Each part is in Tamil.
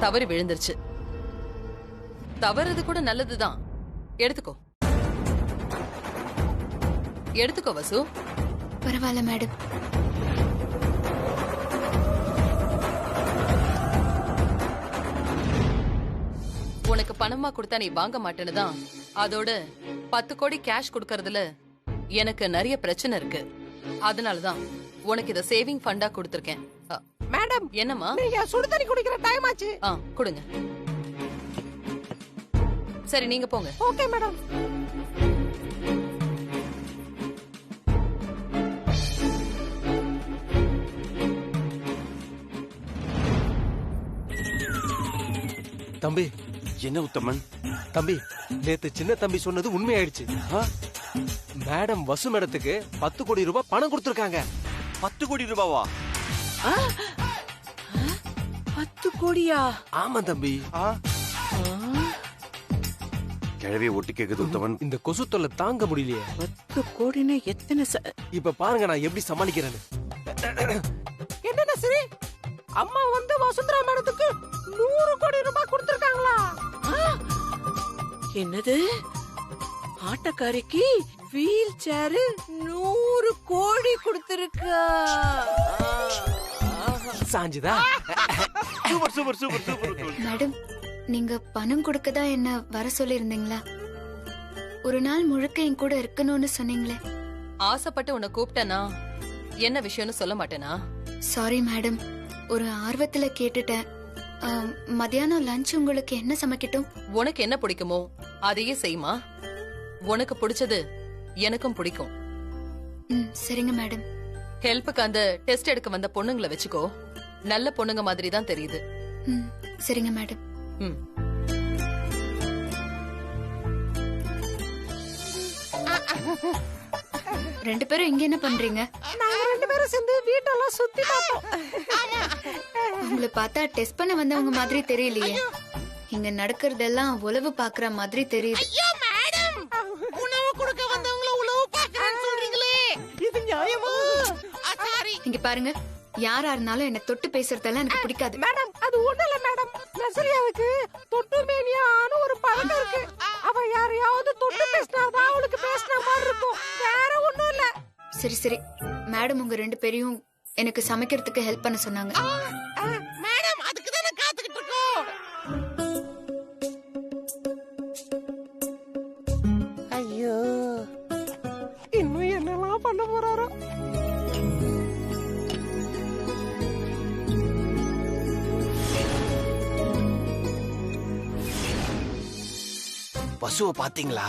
தவறி விழுந்துருச்சு. தவறுது கூட நல்லதுதான். எடுத்துக்கோ எடுத்துக்கோ வசு. பரவாயில்ல மேடம். உனக்கு பணமா கொடுத்தா நீ வாங்க மாட்டேன்னு தான். அதோட 10 கோடி கேஷ் கொடுக்கறதுல எனக்கு நிறைய பிரச்சனை இருக்கு. அதனாலதான் உனக்கு இத சேவிங் ஃபண்டா கொடுத்திருக்கேன். மேடம் என்னம்மா? நீங்க சுடு தண்ணி குடிக்கிற டைம் ஆச்சு. கொடுங்க. சரி நீங்க போங்க. Okay madam. தம்பி. என்ன உத்தமன்? தம்பி, நேத்து சின்ன தம்பி சொன்னது உண்மையாயிடுச்சு. மேடம் வசு மேடத்துக்கு 10 கோடி ரூபாய் பணம் கொடுத்திருக்காங்க. 10 கோடி ரூபாவா? 10 கோடியா? ஆமா தம்பி. கிழவியை ஒட்டி கேக்குது உத்தமன். இந்த கொசு தொல்லை தாங்க முடியலையே. 10 கோடினா எத்தனை? இப்ப பாருங்க நான் எப்படி சமாளிக்கிறேன்னு. என்னடா சரி, அம்மா வந்து வசுந்தரா மேடத்துக்கு 100 கோடி ரூபாய் கொடுத்திருக்காங்களா? என்னது? ஆட்டக்காரிக்கு வீல் சேர் 100 கோடி கொடுத்திருக்கா? சாஞ்சுதா? Super super super super. Madam, நீங்க பணம் கொடுக்கதா என்ன வர சொல்லிருந்தீங்களா? ஒரு நாள் முழுக்க என் கூட இருக்கணும்னு சொன்னீங்களே. ஆசைப்பட்டு உன்னை கூப்பிட்டனா என்ன விஷயம்னு சொல்ல மாட்டேனா? சாரி மேடம், ஒரு ஆர்வத்துல கேட்டுட்டேன். மத்தியானம் லஞ்ச் உங்களுக்கு என்ன சமைக்கட்டும்? உனக்கு என்ன பிடிக்குமோ அதையே செய்யுமா. உனக்கு பிடிச்சது எனக்கும் பிடிக்கும். சரிங்க மேடம். ஹெல்ப்புக்கு அந்த டெஸ்ட் எடுக்க வந்த பொண்ணுங்களை வச்சுக்கோ. நல்ல பொண்ணுங்க மாதிரி தான் தெரியுது. சரிங்க மேடம். ரெண்டு பேரும் இங்க என்ன பண்றீங்க? நாங்க ரெண்டு பேரும் சேர்ந்து வீட்டெல்லாம் சுத்தி பார்த்தோம். உங்களை பார்த்தா டெஸ்ட் பண்ண வந்தவங்க மாதிரி தெரியலையே. இங்க நடக்கிறதெல்லாம் உளவு பாக்குற மாதிரி தெரியுது. ஐயோ மேடம், உணவு கொடுக்க வந்தவங்கள உளவு பாக்குறேன்னு சொல்றீங்களே, இது நியாயமா? சாரி. இங்க பாருங்க, யாரா இருந்தாலும் என்ன தொட்டு பேசுறதெல்லாம் எனக்கு பிடிக்காது. மேடம், அது ஒண்ணு இல்ல மேடம். நசரியாவுக்கு தொட்டு மேனியான்னு ஒரு பழக்கம் இருக்கு. அவ யாரையாவது தொட்டு பேசினாதான் அவளுக்கு பேசின மாதிரி இருக்கும். வேற ஒண்ணும் இல்ல. சரி சரி, மேடம் உங்க ரெண்டு பேரையும் எனக்கு சமைக்கிறதுக்கு ஹெல்ப் பண்ண சொன்னாங்க. மேடம், அதுக்கு தானே காத்துக்கிட்டு இருக்கோம். ஐயோ, இன்னும் என்னெல்லாம் பண்ண போறாரோ? வசுவ பாத்தீங்களா?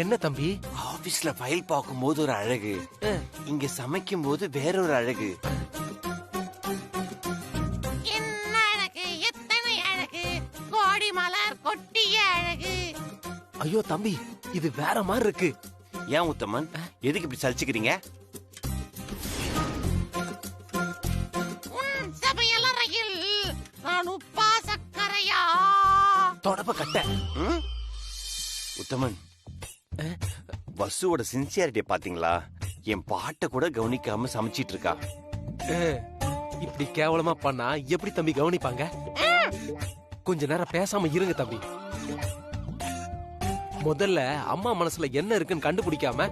என்ன தம்பி? ஆபீஸ்ல ஃபைல் பார்க்கும்போது ஒரு அழகு, இங்க சமைக்கும் போது வேறொரு அழகு. என்ன அழகு, எத்தனை அழகு, கோடி மலர் கொட்டிய அழகு. ஐயோ தம்பி, இது வேற மாதிரி இருக்கு. ஏன் உத்தமன், எதுக்கு இப்படி சலிச்சுக்கிறீங்க? சமையலறையில் நான் உப்பா சக்கரையா? தொடப்ப கட்ட. உத்தமன், வசுவோட சின்சியாரிட்டியை பாத்தீங்களா? என் பாட்டை கூட கவனிக்காம சமைச்சிட்டு இருக்கா. இப்படி கேவலமா பண்ணா எப்படி தம்பி கவனிப்பாங்க? கொஞ்ச நேரம் பேசாம இருங்க தம்பி. முதல்ல அம்மா மனசுல என்ன இருக்குன்னு கண்டுபிடிக்காம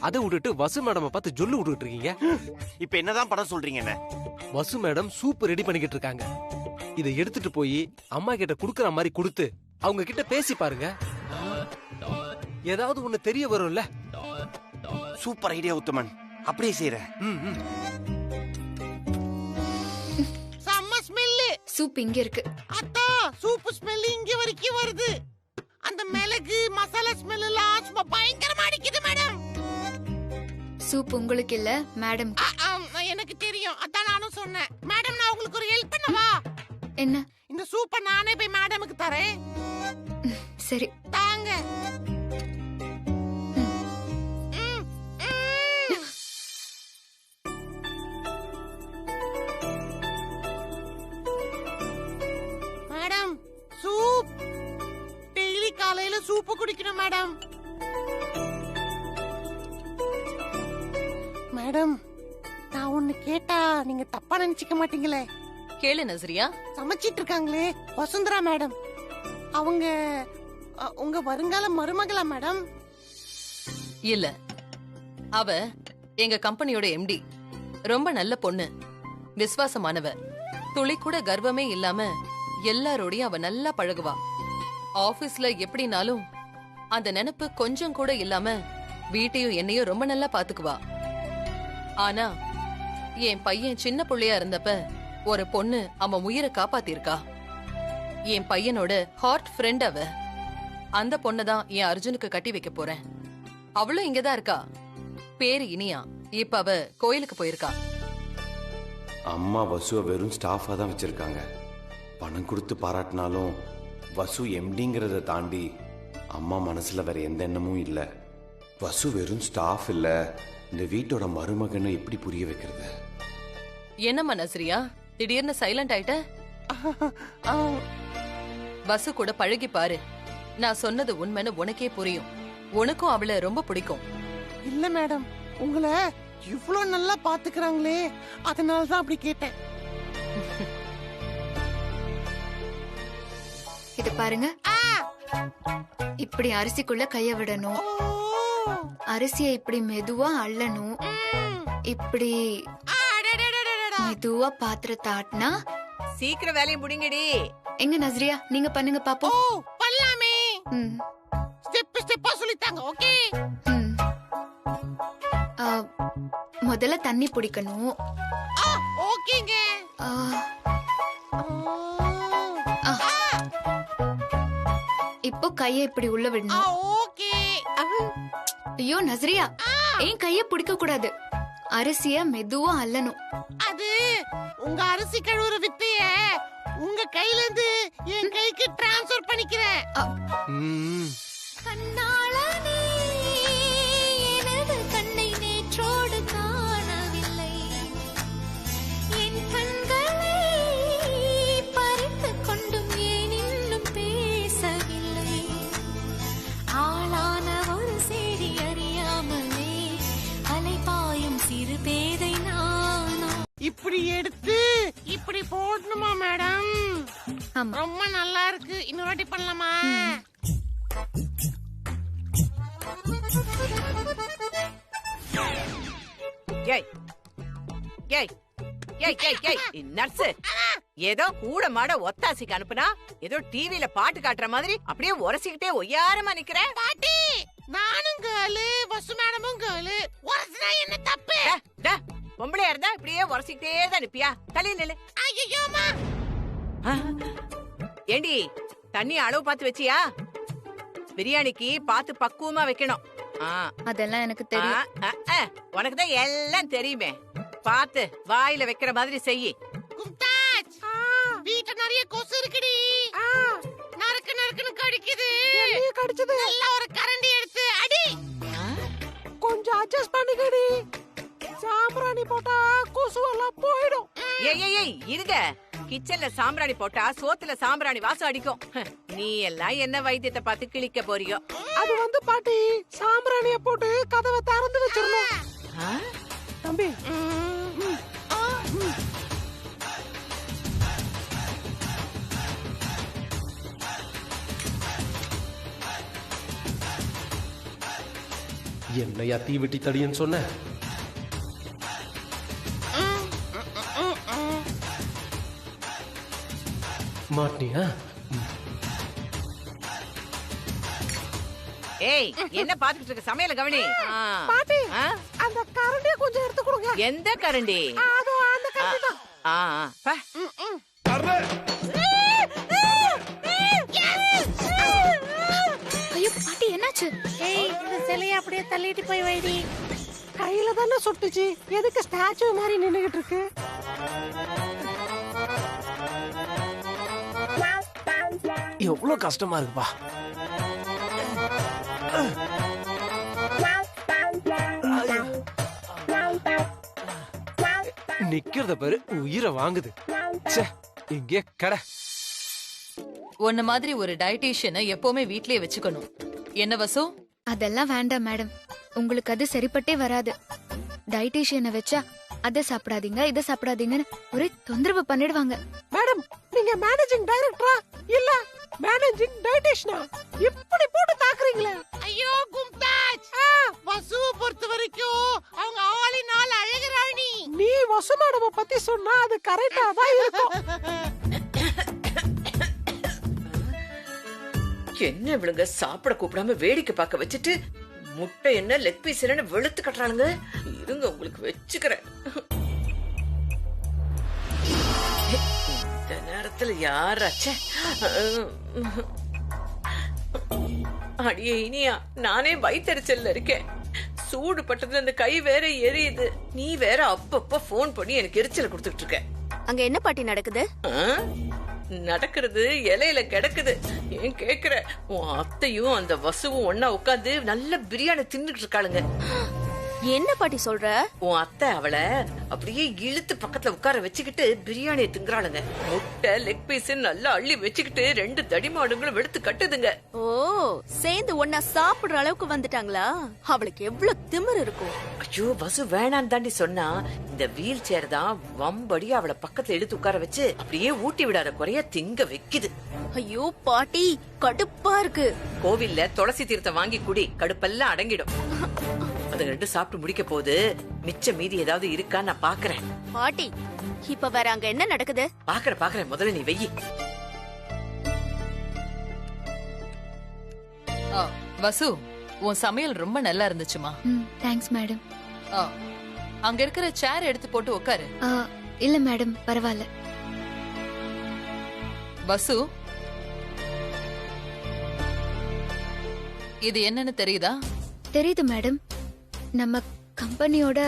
அதை விட்டுட்டு வசு மேடம் பார்த்து சொல்லு விட்டுட்டு இருக்கீங்க. இப்ப என்னதான் படம் சொல்றீங்க? என்ன வசு மேடம் சூப் ரெடி பண்ணிக்கிட்டு இருக்காங்க. இதை எடுத்துட்டு போய் அம்மா கிட்ட குடுக்கற மாதிரி கொடுத்து அவங்க கிட்ட பேசி பாருங்க. ஏதாவது ஒண்ணு தெரிய வரும்ல. சூப்பர் ஐடியா உத்தமன், அப்படியே செய்றேன். செம்ம ஸ்மெல். சூப் இங்க இருக்கு. அத்தா, சூப் ஸ்மெல் இங்க வரைக்கும் வருது. அந்த மிளகு மசாலா ஸ்மெல் எல்லாம் சும்மா பயங்கரமா அடிக்குது மேடம். சூப் உங்களுக்கு இல்ல மேடம். எனக்கு தெரியும், அதான் நானும் சொன்னேன். மேடம், நான் உங்களுக்கு ஒரு ஹெல்ப் பண்ணவா? என்ன? இந்த சூப்பை நானே போய் மேடமுக்கு தரேன். சரி தாங்க. மேடம், சூப் டெய்லி காலையில சூப்பு குடிக்கணும் மேடம். மேடம், நான் ஒண்ணு கேட்டா நீங்க தப்பா நினைச்சுக்க மாட்டீங்களே? கேளு நஸ்ரியா. சமைச்சிட்டு இருக்காங்களே வசுந்தரா மேடம், அவங்க உங்க வருங்கால மருமகளா மேடம்? இல்ல, அவ எங்க கம்பெனியோட எம்டி. ரொம்ப நல்ல பொண்ணு, விசுவாசமானவ. துளி கூட கர்வமே இல்லாம எல்லாரோடையும் அவ நல்லா பழகுவா. ஆபீஸ்ல எப்படினாலும் அந்த நினைப்பு கொஞ்சம் கூட இல்லாம வீட்டையும் என்னையும் ரொம்ப நல்லா பாத்துக்குவா. ஆனா என் பையன் சின்ன புள்ளையா இருந்தப்ப ஒரு பொண்ணு அவன் உயிரை காப்பாத்திருக்கா. என் பையனோட ஹார்ட் ஃப்ரெண்ட் அவ. அந்த பொண்ணதான் என் அர்ஜுனுக்கு கட்டி வைக்க போறேன். அவளும் இங்கதான் இருக்கா. பேரு இனியா. இப்ப அவ கோயிலுக்கு போயிருக்கா. அம்மா வசுவை வெறும் ஸ்டாஃபா தான் வச்சிருக்காங்க. பணம் கொடுத்து பாராட்டினாலும் வசு எம்டிங்கிறத தாண்டி அம்மா மனசுல வேற எந்த எண்ணமும் இல்ல. வசு வெறும் ஸ்டாஃப் இல்ல, இந்த வீட்டோட மருமகன்னு எப்படி புரிய வைக்கிறது? என்னம்மா நஸ்ரியா, திடீர்னு சைலண்ட் ஆயிட்ட? வசு கூட பழகி பாரு. நான் சொன்னது உண்மைன்னு உனக்கே புரியும். உனக்கும் அவளை ரொம்ப பிடிக்கும். இல்ல மேடம், உங்களை இவ்ளோ நல்லா பாத்துக்கிறாங்களே, அதனாலதான் அப்படி கேட்டேன். இது பாருங்க, இப்படி அரிசிக்குள்ள கைய விடணும். அரிசியை இப்படி மெதுவா அள்ளணும். இப்படி மெதுவா பாத்திரத்தை ஆட்டினா சீக்கிரம் வேலையை முடிங்கடி. எங்க நஸ்ரியா, நீங்க பண்ணுங்க பாப்போம். பண்ணலாமே. ம், ஸ்டெப் ஸ்டெப்பா சொல்லித்தாங்க. ஓகே. ம். முதல்ல தண்ணி பிடிக்கணும். ஓகேங்க. ஆ, இப்போ கைய இப்படி உள்ள விடணும். ஓகே. ஐயோ நஸ்ரியா, ஏன் கைய பிடிக்க கூடாது. அரிசிய மெதுவா அள்ளணும். அது உங்க அரிசி கழுவுற வித்தைய உங்க கையில இருந்து என் கைக்கு டிரான்ஸ்ஃபர் பண்ணிக்கிறேன். ம். கண்ணாளனே, எனது கண்ணை நேற்றோடு காணவில்லை. என் கண்களை பறித்துக் கொண்டும் ஏன் இன்னும் பேசவில்லை. ஆளான ஒரு செய்தி அறியாமலே அலைபாயும் சிறு பேதை நானோ. இப்படி எடுத்து இப்படி போடணுமா மேடம்? ஆமா. ரொம்ப நல்லா இருக்கு. இன்னொரு வாட்டி பண்ணலாமா? ஏய் ஏய் ஏய் ஏய் ஏய் நர்ஸ், ஏதோ கூட மாட ஒத்தாசிக்கு அனுப்புனா ஏதோ டிவில பாட்டு காட்டுற மாதிரி அப்படியே உரசிக்கிட்டே ஒய்யாரமா நிக்கிற. பாட்டி, நானும் கேர்ளு, வசு மேடமும் கேர்ளு. உரசுனா என்ன தப்பு? பொம்பளையா இருந்தா இப்படியே உரசிக்கிட்டே தான் நிப்பியா? தள்ளி நில்லு. ஐயோமா. ஏண்டி, தண்ணி அளவு பார்த்து வச்சியா? பிரியாணிக்கு பார்த்து பக்குவமா வைக்கணும். அதெல்லாம் எனக்கு தெரியும். உனக்கு தான் எல்லாம் தெரியுமே. பார்த்து வாயில வைக்கிற மாதிரி செய்யி. கும்தாஜ், வீட்ல நிறைய கொசு இருக்குடி. நறுக்கு நறுக்குன்னு கடிக்குது. கடிச்சது. நல்லா ஒரு கரண்டி எடுத்து அடி. கொஞ்சம் அட்ஜஸ்ட் பண்ணிக்கடி. சாம்பிராணி போட்டா கொசு எல்லாம் போயிடும். ஏய் ஏய் ஏய் இருங்க. கிச்சன்ல சாம்பிராணி போட்டா சோத்துல சாம்பிராணி வாசம் அடிக்கும். நீ எல்லாம் என்ன வைத்தியத்தை பார்த்து கிழிக்க போறியோ? அது வந்து பாட்டி, சாம்பிராணிய போட்டு கதவை திறந்து வச்சிரணும். தம்பி, என்னையா தீ வெட்டி தடியன்னு சொன்ன? மாட்டியா? ஏய், என்ன பாத்துக்கிட்டு இருக்க? சமையல கவனி. பாட்டி, அந்த கரண்டிய கொஞ்சம் எடுத்து கொடுங்க. எந்த கரண்டி? அதோ அந்த கரண்டி தான். ஐயோ பாட்டி, என்னாச்சு? ஏய், இந்த சிலைய அப்படியே தள்ளிட்டு போய் வைடி. கையில தானே சுட்டுச்சு, எதுக்கு ஸ்டாச்சு மாதிரி நின்னுகிட்டு இருக்கு? எவ்வளவு கஷ்டமா இருக்குப்பா. நிக்கிறத பாரு, உயிரை வாங்குது. இங்கே கடை. உன்ன மாதிரி ஒரு டயட்டீஷியனை எப்பவுமே வீட்லயே வச்சுக்கணும். என்ன வசு? அதெல்லாம் வேண்டாம் மேடம், உங்களுக்கு அது சரிப்பட்டே வராது. டயட்டீஷியனை வச்சா அத சாப்பிடாதீங்க இத சாப்பிடாதீங்கன்னு ஒரே தொந்தரவு பண்ணிடுவாங்க. மேடம் நீங்க மேனேஜிங் டைரக்டரா இல்ல மேனேஜிங் டயட்டிஷியனா இப்படி போட்டு தாக்குறீங்களே? ஐயோ கும்தாஜ், வசுவை பொறுத்த வரைக்கும் அவங்க ஆளின் ஆள் அழகுராணி. நீ வசு மேடம் பத்தி சொன்னா அது கரெக்டா தான் இருக்கும். என்ன இவளுங்க சாப்பிட கூப்பிடாம வேடிக்கை பார்க்க வச்சுட்டு முட்டை என்ன லெக் பீஸ் என்ன வெளுத்து கட்டுறாளுங்க. இருங்க உங்களுக்கு வச்சுக்கிறேன். இந்த நேரத்துல யாராச்சே? அடியே இனியா, நானே வயித்தறிச்சல்ல இருக்கேன். சூடு பட்டதுல அந்த கை வேற எரியுது. நீ வேற அப்பப்ப போன் பண்ணி எனக்கு எரிச்சல கொடுத்துட்டு இருக்க. அங்க என்ன பாட்டி நடக்குது? நடக்கிறது இலையில கிடக்குது. ஏன் கேக்குற? உன் அத்தையும் அந்த வசுவும் ஒன்னா உட்காந்து நல்ல பிரியாணி தின்னுட்டு இருக்காளுங்க. என்ன பாட்டி சொல்ற? உன் அத்தை அவளை அப்படியே இழுத்து பக்கத்துல உட்கார வச்சுக்கிட்டு பிரியாணியை திங்குறாளுங்க. முட்டை லெக் பீஸ் நல்லா அள்ளி வச்சுக்கிட்டு 2 தடிமாடுங்களும் எடுத்து கட்டுதுங்க. ஓ, சேர்ந்து ஒன்னா சாப்பிடுற அளவுக்கு வந்துட்டாங்களா? அவளுக்கு எவ்வளவு திமிரு இருக்கும். ஐயோ, வசு வேணான்னு தாண்டி சொன்னா. இந்த வீல் சேர் தான் வம்படி அவளை பக்கத்துல எடுத்து உட்கார வச்சு அப்படியே ஊட்டி விடாத குறைய திங்க வைக்குது. ஐயோ பாட்டி, கடுப்பா இருக்கு. கோவில்ல துளசி தீர்த்தம் வாங்கி குடி, கடுப்பெல்லாம் அடங்கிடும். அது 2 சாப்பிட்டு முடிக்க போது மிச்ச மீதி ஏதாவது இருக்கா நான் பாக்குறேன். பாட்டி, இப்ப வேற அங்க என்ன நடக்குது? பாக்குறேன். முதல்ல நீ வெயி. வசு, உன் சமையல் ரொம்ப நல்லா இருந்துச்சுமா. Thanks madam. அங்க இருக்கிற சேர் எடுத்து போட்டு உட்காரு. இல்ல மேடம், பரவாயில்ல. வசு, இது என்னன்னு தெரியுதா? தெரியுது மேடம். நம்ம கம்பெனியோட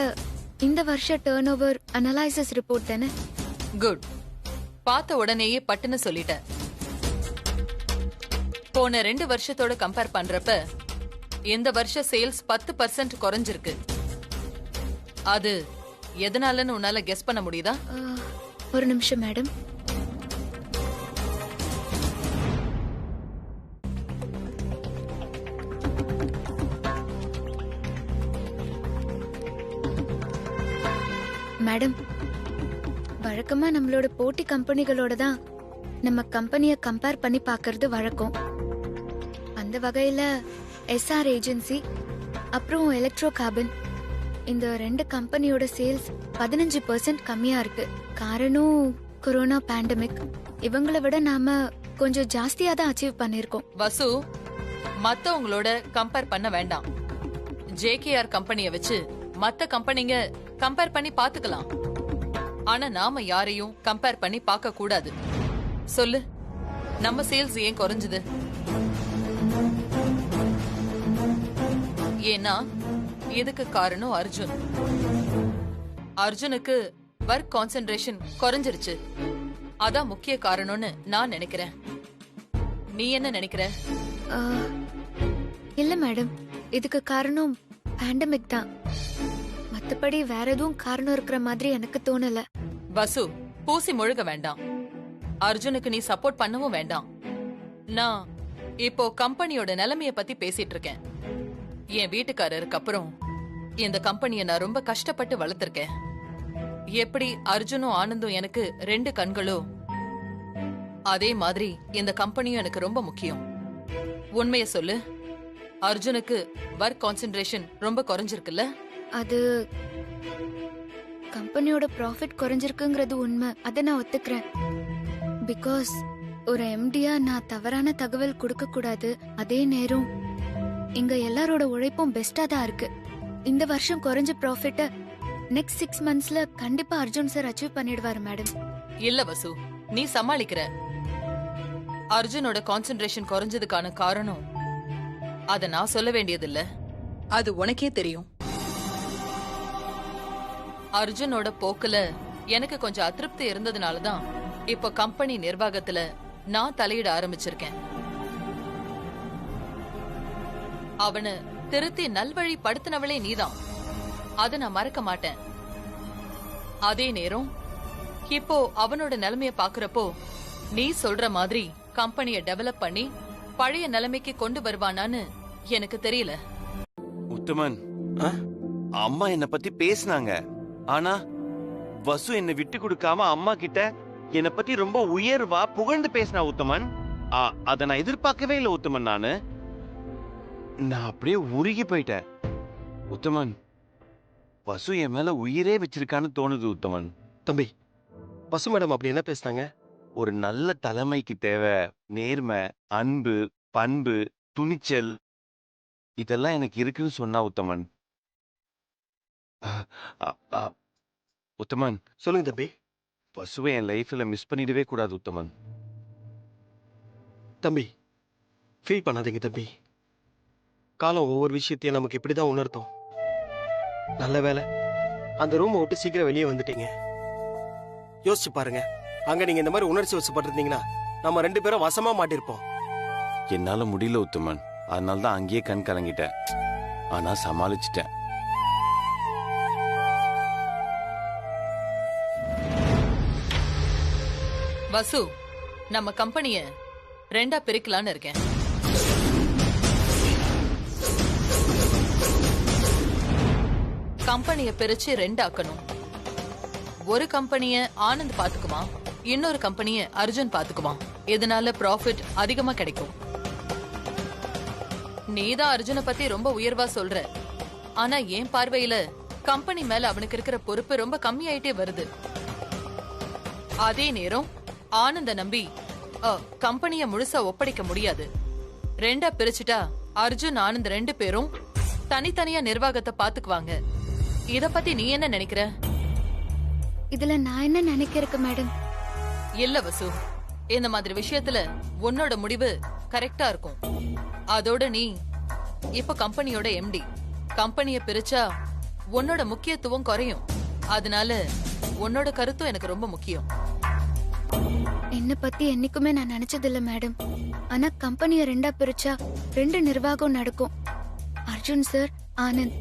இந்த வருஷ டர்ன் ஓவர் அனலைசிஸ் ரிப்போர்ட் தானே? குட். பார்த்த உடனேயே பட்டுன்னு சொல்லிட்ட. போன 2 வருஷத்தோட கம்பேர் பண்றப்ப இந்த வருஷ சேல்ஸ் 10% குறைஞ்சிருக்கு. அது எதனாலன்னு உன்னால கெஸ் பண்ண முடியுதா? ஒரு நிமிஷம் மேடம். மேடம், வழக்கமா நம்மளோட போட்டி கம்பெனிகளோட தான் நம்ம கம்பெனிய கம்பேர் பண்ணி பார்க்கிறது வழக்கம். அந்த வகையில எஸ்ஆர் ஏஜென்சி அப்புறம் எலக்ட்ரோ கார்பன் இந்த 2 கம்பெனியோட சேல்ஸ் 15% கம்மியா இருக்கு. காரணம் கொரோனா பேண்டமிக். இவங்களை விட நாம கொஞ்சம் ஜாஸ்தியா தான் அச்சீவ் பண்ணிருக்கோம். வசு, மத்தவங்களோட கம்பேர் பண்ண வேண்டாம். ஜேகேஆர் கம்பெனிய வச்சு மத்த கம்பெனிங்க கம்பேர் பண்ணி பாத்துக்கலாம். ஆனா நாம யாரையும் கம்பேர் பண்ணி பார்க்க கூடாது. சொல்லு, நம்ம சேல்ஸ் ஏன் குறைஞ்சது? ஏன்னா இதுக்கு காரணம் அர்ஜுன். அர்ஜுனுக்கு ஒர்க் கான்சென்ட்ரேஷன் குறைஞ்சிருச்சு. அதான் முக்கிய காரணம்னு நான் நினைக்கிறேன். நீ என்ன நினைக்கிற? இல்ல மேடம், இதுக்கு காரணம் பேண்டமிக் தான். மத்தபடி வேற எதுவும் காரணம் இருக்கிற மாதிரி எனக்கு தோணல. வசு, பூசி முழுக வேண்டாம். அர்ஜுனுக்கு நீ சப்போர்ட் பண்ணவும் வேண்டாம். நான் இப்போ கம்பெனியோட நிலைமைய பத்தி பேசிட்டு இருக்கேன். என் வீட்டுக்காரருக்கு அப்புறம் இந்த கம்பெனியை நான் ரொம்ப கஷ்டப்பட்டு வளர்த்திருக்கேன். எப்படி அர்ஜுனும் ஆனந்தும் எனக்கு 2 கண்களோ அதே மாதிரி இந்த கம்பெனியும் எனக்கு ரொம்ப முக்கியம். உண்மைய சொல்லு, அர்ஜுனுக்கு ஒர்க் கான்சென்ட்ரேஷன் ரொம்ப குறைஞ்சிருக்குல்ல? அது கம்பெனியோட ப்ராஃபிட் குறைஞ்சிருக்குங்கிறது உண்மை. அதை நான் ஒத்துக்கிறேன். பிகாஸ் ஒரு எம்டியா நான் தவறான தகவல் கொடுக்க கூடாது. அதே நேரம் இங்க எல்லாரோட உழைப்பும் பெஸ்டா தான் இருக்கு. இந்த வருஷம் குறைஞ்ச ப்ராஃபிட்ட நெக்ஸ்ட் 6 monthsல கண்டிப்பா அர்ஜுன் சார் அச்சீவ் பண்ணிடுவாரு மேடம். இல்ல வசு, நீ சமாளிக்கிற. அர்ஜுனோட கான்சென்ட்ரேஷன் குறைஞ்சதுக்கான காரணம் அத நான் சொல்ல வேண்டியதில்ல, அது உனக்கே தெரியும். அர்ஜுனோட போக்குல எனக்கு கொஞ்சம் அதிருப்தி இருந்ததுனாலதான் இப்ப கம்பெனி நிர்வாகத்துல நான் தலையிட ஆரம்பிச்சிருக்கேன். அவனை திருத்தி நல்வழி படுத்தினவளே நீதான். அத நான் மறக்க மாட்டேன். அதே நேரம் இப்போ அவனோட நிலைமைய பாக்குறப்போ நீ சொல்ற மாதிரி கம்பெனிய டெவலப் பண்ணி பழைய நிலைமைக்கு கொண்டு வருவானான்னு எனக்கு தெரியல. உத்தமன், அம்மா என்ன பத்தி பேசினாங்க. ஆனா வசு என்னை விட்டு கொடுக்காம அம்மா கிட்ட என்னை பத்தி ரொம்ப உயர்வா புகழ்ந்து பேசினா உத்தமன். அத நான் எதிர்பார்க்கவே இல்லை உத்தமன். நான் அப்படியே உருகி போயிட்டேன் உத்தமன். வசு என் மேல உயிரே வச்சிருக்கான்னு தோணுது உத்தமன். தம்பி, வசு மேடம் அப்படி என்ன பேசுனாங்க? ஒரு நல்ல தலைமைக்கு தேவை நேர்மை, அன்பு, பண்பு, துணிச்சல், இதெல்லாம் எனக்கு இருக்குன்னு சொன்னா உத்தமன். உத்தமன், சொல்லுங்க தம்பி. வசுவை என் லைஃப்ல மிஸ் பண்ணிடவே கூடாது உத்தமன். தம்பி, ஃபீல் பண்ணாதீங்க தம்பி. காலம் ஒவ்வொரு விஷயத்தையும் நமக்கு இப்படிதான் உணர்த்தும். நல்ல வேலை அந்த ரூமை விட்டு சீக்கிரம் வெளியே வந்துட்டீங்க. யோசிச்சு பாருங்க, அங்க நீங்க இந்த மாதிரி உணர்ச்சி வசப்பட்டிருந்தீங்கன்னா நம்ம 2 பேரும் வசமா மாட்டிருப்போம். என்னால முடியல உத்தமன். அதனால தான் அங்கேயே கண் கலங்கிட்டேன். ஆனா சமாளிச்சிட்டேன். வசு, நம்ம கம்பெனிய 2ஆ பிரிக்கலான்னு இருக்கேன். கம்பெனிய பிரிச்சு 2 ஆக்கணும். ஒரு கம்பெனிய ஆனந்த் பாத்துக்குவான், இன்னொரு கம்பெனிய அர்ஜுன் பாத்துக்குவான். இதனால ப்ராஃபிட் அதிகமா கிடைக்கும். நீதான் அர்ஜுனை பத்தி ரொம்ப உயர்வா சொல்ற. ஆனா என் பார்வையில கம்பெனி மேல அவனுக்கு இருக்கிற பொறுப்பு ரொம்ப கம்மியாயிட்டே வருது. அதே நேரம் ஆனந்த நம்பி கம்பெனிய முழுசா ஒப்படைக்க முடியாது. 2ஆ பிரிச்சுட்டா அர்ஜுன், ஆனந்த் 2 பேரும் தனித்தனியா நிர்வாகத்தை பாத்துக்குவாங்க. இத பத்தி நீ என்ன நினைக்கிற? இதுல நான் என்ன நினைக்கிறேன் மேடம்? இல்ல வசு, இந்த மாதிரி விஷயத்துல உன்னோட முடிவு கரெக்டா இருக்கும். அதோட நீ இப்ப கம்பெனியோட எம்டி. கம்பெனிய பிரிச்சா உன்னோட முக்கியத்துவம் குறையும். அதனால உன்னோட கருத்தும் எனக்கு ரொம்ப முக்கியம். என்ன பத்தி என்னைக்குமே நான் நினைச்சதில்ல மேடம். ஆனா கம்பெனிய 2ஆ பிரிச்சா 2 நிர்வாகம் நடக்கும். அர்ஜுன் சார், ஆனந்த்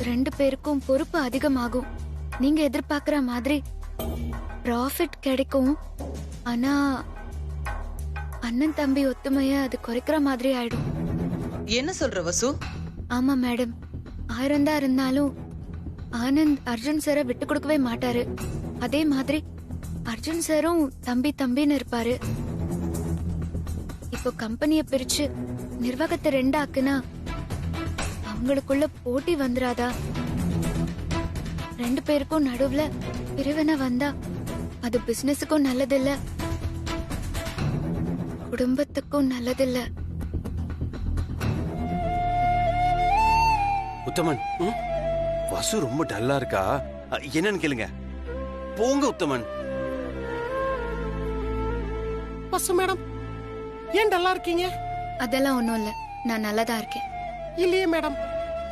2 பேருக்கும் பொறுப்பு அதிகமாகும். நீங்க எதிர்பார்க்கிற மாதிரி ப்ராஃபிட் கிடைக்கும். ஆனா அண்ணன் தம்பி ஒத்துமைய அது குறைக்கிற மாதிரி ஆயிடும். என்ன சொல்ற வசு? ஆமா மேடம், 1000 தான் இருந்தாலும் ஆனந்த் அர்ஜுன் சாரை விட்டு கொடுக்கவே மாட்டாரு. அதே மாதிரி அர்ஜுன் சாரும் தம்பி தம்பின்னு இருப்பாரு. இப்போ கம்பெனிய பிரிச்சு நிர்வாகத்தை 2 ஆக்குனா அவங்களுக்குள்ள போட்டி வந்துராதா? 2 பேருக்கும் நடுவுல பிரிவினை வந்தா அது பிசினஸுக்கும் நல்லதில்ல, குடும்பத்துக்கும் நல்லதில்ல. உத்தமன், வசு ரொம்ப டல்லா இருக்கா. என்னன்னு கேளுங்க. போங்க உத்தமன். வசு மேடம், ஏன் டல்லா இருக்கீங்க? அதெல்லாம் ஒண்ணும் இல்ல, நான் நல்லாதான் இருக்கேன். இல்லையே மேடம்,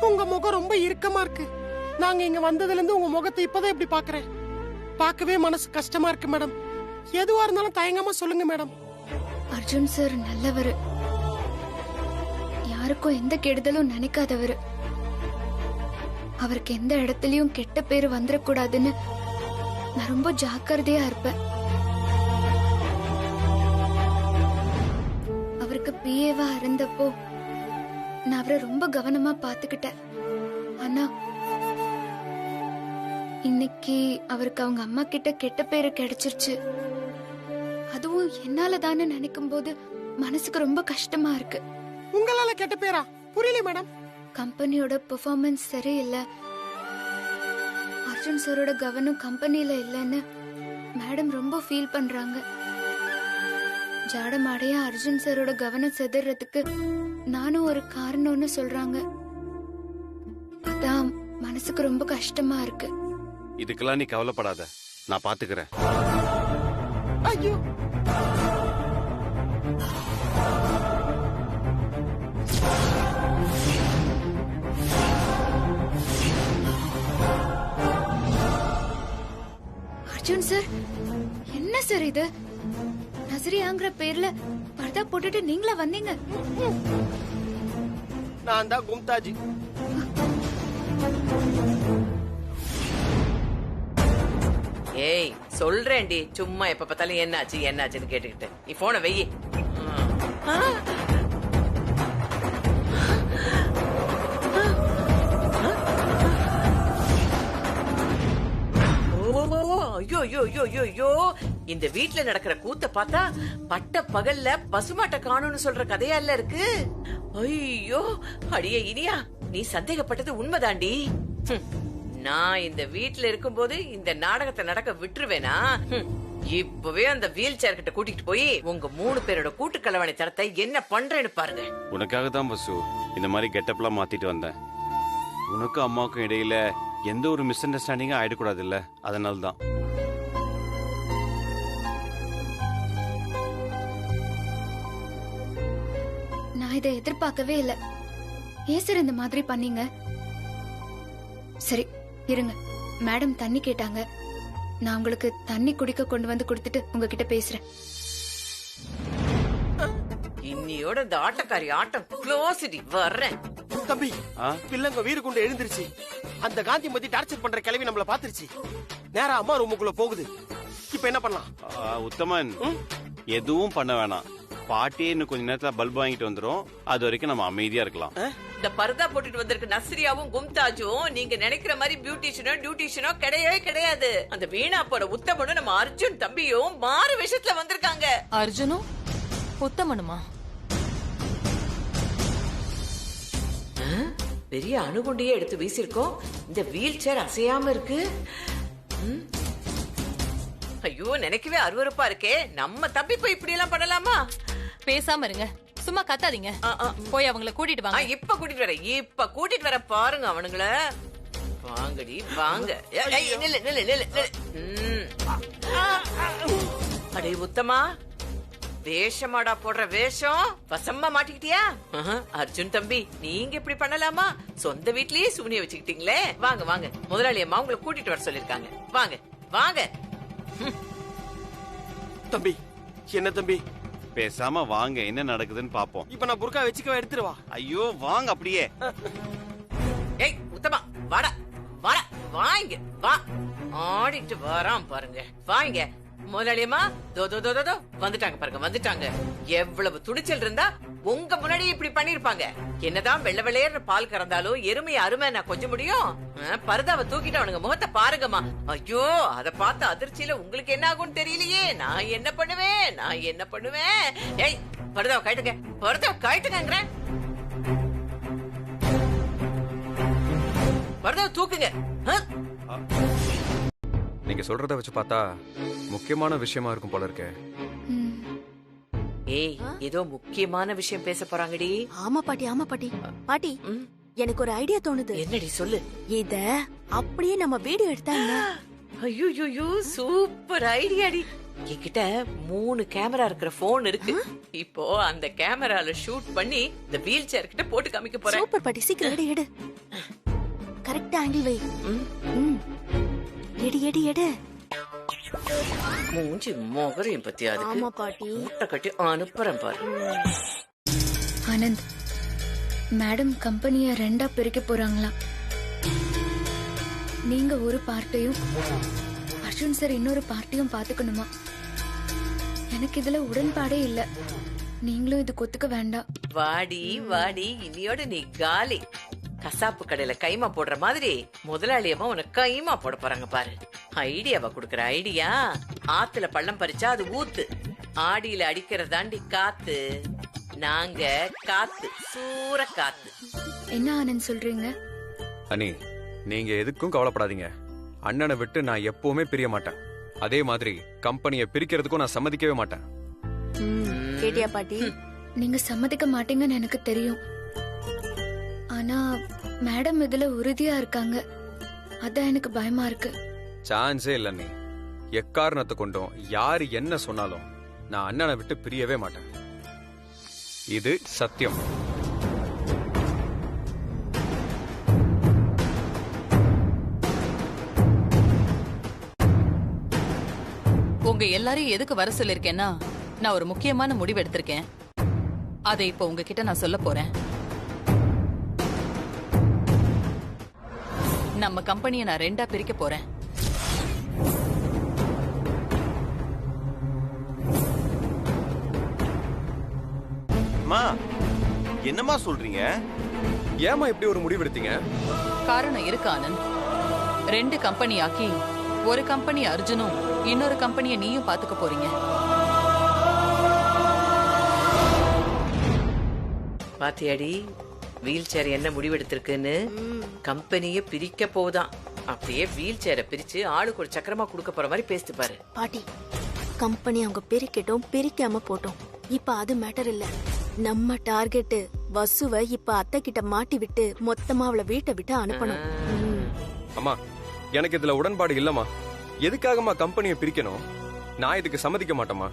உங்க முகம் ரொம்ப இறுக்கமா இருக்கு. நாங்க இங்க வந்ததுல இருந்து உங்க முகத்தை இப்பதான் இப்படி பாக்குறேன். பார்க்கவே மனசு கஷ்டமா இருக்கு மேடம். எதுவா இருந்தாலும் தயங்காம சொல்லுங்க மேடம். அர்ஜுன் சார் நல்லவரு, யாருக்கும் எந்த கெடுதலும் நினைக்காதவரு. அவருக்கு எந்த இடத்துலயும் கெட்ட பேரு வந்துடக்கூடாதுன்னு நான் ரொம்ப ஜாக்கிரதையா இருப்பேன். அவருக்கு பிஏவா இருந்தப்போ நான் அவரை ரொம்ப கவனமா பாத்துக்கிட்டேன். ஆனா இன்னைக்கு அவருக்கு அவங்க அம்மா கிட்ட கெட்ட பேரு கிடைச்சிருச்சு. அதுவும் என்னாலதான்னு நினைக்கும் போது மனசுக்கு ரொம்ப கஷ்டமா இருக்கு. உங்களால கெட்ட பேரா? புரியல மேடம். கம்பெனியோட பெர்ஃபார்மன்ஸ் சரியில்லை, அர்ஜுன் சாரோட கவனம் கம்பெனில இல்லைன்னு மேடம் ரொம்ப ஃபீல் பண்றாங்க. ஜாடமாடையா அர்ஜுன் சாரோட கவனம் செதறதுக்கு நானும் ஒரு காரணம்னு சொல்றாங்க. அதான் மனசுக்கு ரொம்ப கஷ்டமா இருக்கு. இதுக்கெல்லாம் நீ கவலைப்படாத, நான் பாத்துக்கிறேன். ஐயோ, அர்ஜுன் சார், என்ன சார் இது? நசரியாங்கிற பேர்ல பர்தா போட்டுட்டு நீங்களா வந்தீங்க? நான் தான் கும்தாஜி. ஏய் சொல்றேன்டி, சும்மா எப்ப பார்த்தாலும் என்னாச்சு என்னாச்சுன்னு கேட்டுக்கிட்டு. நீ போன வெயி. ஓ ஐயோ ஐயோ ஐயோ ஐயோ ஐயோ இந்த வீட்ல நடக்கிற கூத்த பார்த்தா பட்ட பகல்ல பசுமாட்ட காணும்னு சொல்ற கதையா இல்ல இருக்கு. ஐயோ அடியே இனியா, நீ சந்தேகப்பட்டது உண்மைதாண்டி. நான் இந்த வீட்ல இருக்கும்போது இந்த நாடகத்தை நடக்க விட்டுருவேனா? இப்பவே அந்த வீல் சேர் கிட்ட கூட்டிட்டு போய் உங்க 3 பேரோட கூட்டு கலவாணி தரத்தை என்ன பண்றேன்னு பாருங்க. உனக்காக தான் வசு இந்த மாதிரி கெட்டப்லாம் மாத்திட்டு வந்தேன். உனக்கும் அம்மாவுக்கும் இடையில எந்த ஒரு மிஸ் அண்டர்ஸ்டாண்டிங்கும் ஆயிடக்கூடாது இல்ல, அதனால தான். நான் இதை எதிர்பார்க்கவே இல்ல. ஏன் சார் இந்த மாதிரி பண்ணீங்க? சரி இருங்க, மேடம் தண்ணி கேட்டாங்க. நான் உங்களுக்கு தண்ணி குடிக்க கொண்டு வந்து கொடுத்துட்டு உங்ககிட்ட பேசுறேன். இன்னியோட இந்த ஆட்டக்காரி ஆட்டம் க்ளோஸ்டி வர்றேன். தம்பி, பிள்ளைங்க வீடு கொண்டு எழுந்திருச்சு. அந்த காந்தி மத்தி டார்ச்சர் பண்ற கிளவி நம்மள பாத்துருச்சு. நேரா அம்மா ரூமுக்குள்ள போகுது. இப்ப என்ன பண்ணலாம்? உத்தமன், எதுவும் பண்ண வேணாம். பாட்டியே இன்னும் கொஞ்ச நேரத்துல பல்ப் வாங்கிட்டு வந்துரும். அது வரைக்கும் நம்ம அமைதியா இருக்கலாம். இந்த பர்தா போட்டுட்டு வந்திருக்க நஸ்ரியாவும் கும்தாஜும் நீங்க நினைக்கிற மாதிரி டியூட்டிஷனோ கிடையவே கிடையாது. அந்த வீணாப்போட உத்தமனும் நம்ம அர்ஜுன் தம்பியும் மாறு விஷயத்துல வந்திருக்காங்க. அர்ஜுனும் உத்தமனுமா? பெரிய அணுகுண்டியே எடுத்து வீசிருக்கோம். இந்த வீல் சேர் அசையாம இருக்கு. ஐயோ, நினைக்கவே அருவருப்பா இருக்கே. நம்ம தம்பி போய் இப்படி எல்லாம் பண்ணலாமா? பேசாம இருங்க, சும்மா கத்தாதீங்க. போய் அவங்கள கூட்டிட்டு வாங்க. இப்ப கூட்டிட்டு வர பாருங்க அவனுங்கள. வாங்கடி வாங்க. அடே உத்தமா, வேஷமாடா போடுற வேஷம். வசமா மாட்டிக்கிட்டியா? அர்ஜுன் தம்பி, நீங்க இப்படி பண்ணலாமா? சொந்த வீட்லயே சூனிய வச்சுக்கிட்டீங்களே. வாங்க வாங்க, முதலாளி அம்மா உங்களை கூட்டிட்டு வர சொல்லிருக்காங்க. வாங்க வாங்க. தம்பி, என்ன தம்பி? பேசாம வாங்க, என்ன நடக்குதுன்னு பாப்போம். இப்ப நான் புர்கா வச்சுக்கவா? எடுத்துருவா. ஐயோ வாங்க அப்படியே. ஏய் உத்தமா, வாடா வாடா, வாங்க வா. ஆடிட்டு வரான் பாருங்க. வாங்க முதலாளியம்மா, வந்துட்டாங்க பாருங்க, வந்துட்டாங்க. எவ்வளவு துணிச்சல் இருந்தா உங்க முன்னாடி இப்படி பண்ணிருப்பாங்க. என்னதான் வெள்ள வெள்ளையர் பால் கறந்தாலும் எருமையை அருமை நான் கொஞ்சம் முடியும். பரதாவை தூக்கிட்டு அவனுங்க முகத்தை பாருங்கம்மா. ஐயோ, அத பார்த்த அதிர்ச்சியில உங்களுக்கு என்ன ஆகும்னு தெரியலையே. நான் என்ன பண்ணுவேன்? ஏய் பரதாவை கழட்டுங்க. பரதாவை தூக்குங்க. நீங்க சொல்றத வச்சு பார்த்தா முக்கியமான விஷயமா இருக்கும் போல இருக்கே. ஏய், ஏதோ முக்கியமான விஷயம் பேச போறாங்கடி. ஆமா பாட்டி. பாட்டி, எனக்கு ஒரு ஐடியா தோணுது. என்னடி சொல்லு. இத அப்படியே நம்ம வீடியோ எடுத்தாங்க. ஐயோ, சூப்பர் ஐடியாடி. என்கிட்ட 3 கேமரா இருக்கிற போன் இருக்கு. இப்போ அந்த கேமரால ஷூட் பண்ணி இந்த வீல் சேர் கிட்ட போட்டு காமிக்க போறேன். சூப்பர் பாட்டி, சீக்கிரம் எடு. கரெக்டா ஆங்கிள் வை. எடு. மூஞ்சி மோகரையும் பத்தி ஆமா பாட்டி, முட்டை கட்டி அனுப்புறேன் பாரு. ஆனந்த், மேடம் கம்பெனிய 2ஆ பிரிக்க போறாங்களா? நீங்க ஒரு பார்ட்டையும் அர்ஜுன் சார் இன்னொரு பார்ட்டியும் பாத்துக்கணுமா? எனக்கு இதுல உடன்பாடே இல்ல. நீங்களும் இது கொத்துக்க வேண்டாம். வாடி, இன்னியோட நீ காலி. கசாப்பு கடையில கைமா போடுற மாதிரி முதலாளியம்மா உனக்கு கைமா போட போறாங்க பாரு. ஐடியாவா குடுக்கற ஐடியா. ஆத்துல பள்ளம் பறிச்சா அது ஊத்து, ஆடியில அடிக்கிறதாண்டி காத்து. நாங்க காத்து, சூற காத்து. என்ன ஆனந்த் சொல்றீங்க? அனி, நீங்க எதுக்கும் கவலைப்படாதீங்க. அண்ணனை விட்டு நான் எப்பவுமே பிரிய மாட்டேன். அதே மாதிரி கம்பெனியை பிரிக்கிறதுக்கும் நான் சம்மதிக்கவே மாட்டேன். கேட்டியா பாட்டி? நீங்க சம்மதிக்க மாட்டீங்கன்னு எனக்கு தெரியும். ஆனா மேடம் இதுல உறுதியா இருக்காங்க. அதான் எனக்கு பயமா இருக்கு. சான்ஸே இல்ல நீ. எக்காரணத்தை கொண்டும் யாரு என்ன சொன்னாலும் நான் அண்ணனை விட்டு பிரியவே மாட்டேன். இது சத்தியம். உங்க எல்லாரையும் எதுக்கு வர சொல்லிருக்கேன்னா, நான் ஒரு முக்கியமான முடிவு எடுத்திருக்கேன். அதை இப்ப உங்ககிட்ட நான் சொல்ல போறேன். நம்ம கம்பெனியை நான் 2ஆ பிரிக்க போறேன். என்னமா சொல்றீங்க? ஏமா இப்படி ஒரு முடிவு எடுத்தீங்க? காரணம் இருக்கு ஆனந்த். 2 கம்பெனி ஆக்கி ஒரு கம்பெனி அர்ஜுனும் இன்னொரு கம்பெனியை நீயும் பாத்துக்க போறீங்க. பாத்தியாடி வீல் சேர் என்ன முடிவெடுத்திருக்குன்னு? கம்பெனிய பிரிக்க போதான். அப்படியே வீல் சேரை பிரிச்சு ஆளுக்கு ஒரு சக்கரமா கொடுக்க போற மாதிரி பேசிட்டு பாரு. பாட்டி, கம்பெனி அவங்க பிரிக்கட்டும் பிரிக்காம போட்டோம். இப்ப அது மேட்டர் இல்ல. நம்ம டார்கெட் வசுவை இப்ப அத்தை கிட்ட மாட்டி விட்டு மொத்தமா அவளை வீட்டை விட்டு அனுப்பணும். அம்மா, எனக்கு இதுல உடன்பாடு இல்லம்மா. எதுக்காகம்மா கம்பெனியை பிரிக்கணும்? நான் இதுக்கு சம்மதிக்க மாட்டேம்மா.